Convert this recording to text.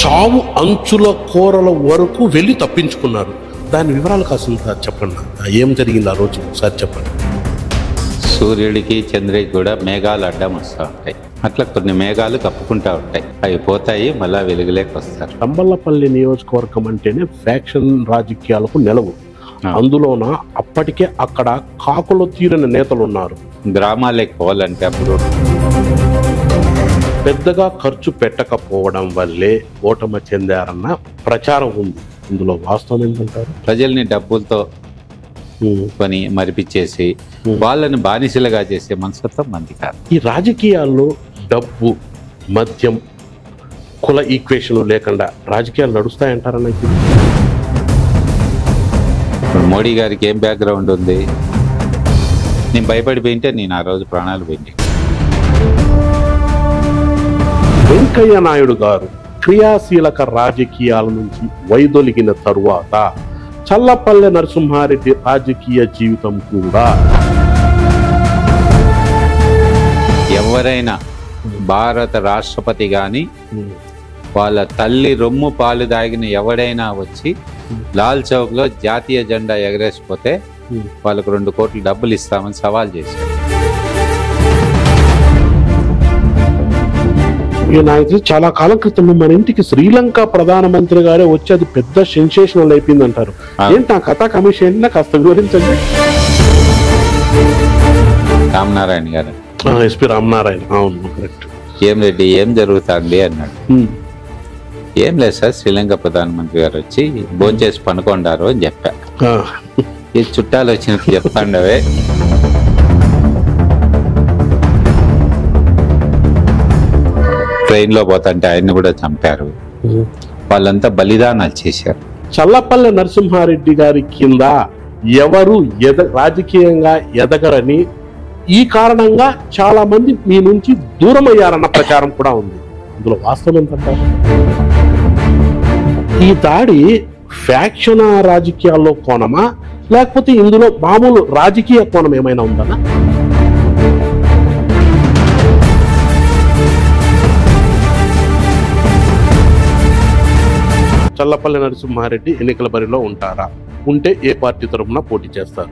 చావు అంచుల కోరల వరకు వెళ్ళి తప్పించుకున్నారు. దాని వివరాలు కాస్త చెప్పండి. ఏం జరిగింది ఆ రోజు ఒకసారి చెప్పండి. సూర్యుడికి చంద్రుడికి కూడా మేఘాలు అడ్డం వస్తూ ఉంటాయి. అట్లా కొన్ని మేఘాలు కప్పుకుంటూ ఉంటాయి. అవి పోతాయి, మళ్ళా వెలుగులేకి వస్తారు. తంబళ్లపల్లి నియోజకవర్గం అంటేనే ఫ్యాక్షన్ రాజకీయాలకు నెలవు. అందులోన అప్పటికే అక్కడ కాకులు తీరిన నేతలు ఉన్నారు. గ్రామాలకు పోవాలంటే అప్పుడు పెద్దగా ఖర్చు పెట్టకపోవడం వల్లే ఓటమి చెందారన్న ప్రచారం ఉంది. ఇందులో వాస్తవం ఏంటంటారు? ప్రజల్ని డబ్బులతో కొని మరిపించేసి వాళ్ళని బానిసలుగా చేసే మనస్తత్వం మంది కాదు. ఈ రాజకీయాల్లో డబ్బు, మద్యం, కుల ఈక్వేషన్ లేకుండా రాజకీయాలు నడుస్తాయంటారన్న. మోడీ గారికి ఏం బ్యాక్గ్రౌండ్ ఉంది? నేను భయపడిపోయింటే నేను ఆ రోజు ప్రాణాలు పోయింది. వెంకయ్య నాయుడు గారు క్రియాశీలక రాజకీయాల నుంచి వైదొలిగిన తరువాత చల్లపల్లె నరసింహారెడ్డి రాజకీయ జీవితం కూడా ఎవరైనా భారత రాష్ట్రపతి కానీ వాళ్ళ తల్లి రొమ్ము పాలు దాగిన ఎవడైనా వచ్చి లాల్ చౌక్ లో జాతీయ జెండా ఎగరేసిపోతే వాళ్ళకు 2 కోట్లు డబ్బులు ఇస్తామని సవాల్ చేశారు. చాలా కాలం క్రితం మన ఇంటికి శ్రీలంక ప్రధానమంత్రి గారే వచ్చి అది పెద్ద సెన్సేషనల్ అయిపోయింది అంటారు. ఏంటి ఆ కథా కమిషన్ కాస్త వివరించండి. రామనారాయణ గారు, ఎస్పీ రామనారాయణ. అవును, కరెక్ట్. ఏం రెడ్డి ఏం జరుగుతుంది అన్నాడు. ఏం లేదు సార్, శ్రీలంక ప్రధానమంత్రి గారు వచ్చి భోంచేసి పనుకొండారు అని చెప్పా. ఈ చుట్టాలు వచ్చినట్టు చెప్తాండవే. ట్రైన్ లో పోతుంటే ఆయన్ని కూడా చంపారు. వాళ్ళంతా బలిదానాలు చేశారు. చల్లపల్లె నరసింహారెడ్డి గారి కింద ఎవరు రాజకీయంగా ఎదగరని, ఈ కారణంగా చాలా మంది మీ నుంచి దూరం అయ్యారన్న ప్రచారం కూడా ఉంది. ఇందులో వాస్తవం ఏంటంటారు? ఈ దాడి ఫ్యాక్షన్ రాజకీయాల్లో కోణమా, లేకపోతే ఇందులో మామూలు రాజకీయ కోణం ఏమైనా ఉందనా? చల్లపల్లి నరసింహారెడ్డి ఎన్నికల బరిలో ఉంటారా? ఉంటే ఏ పార్టీ తరఫున పోటీ చేస్తారు?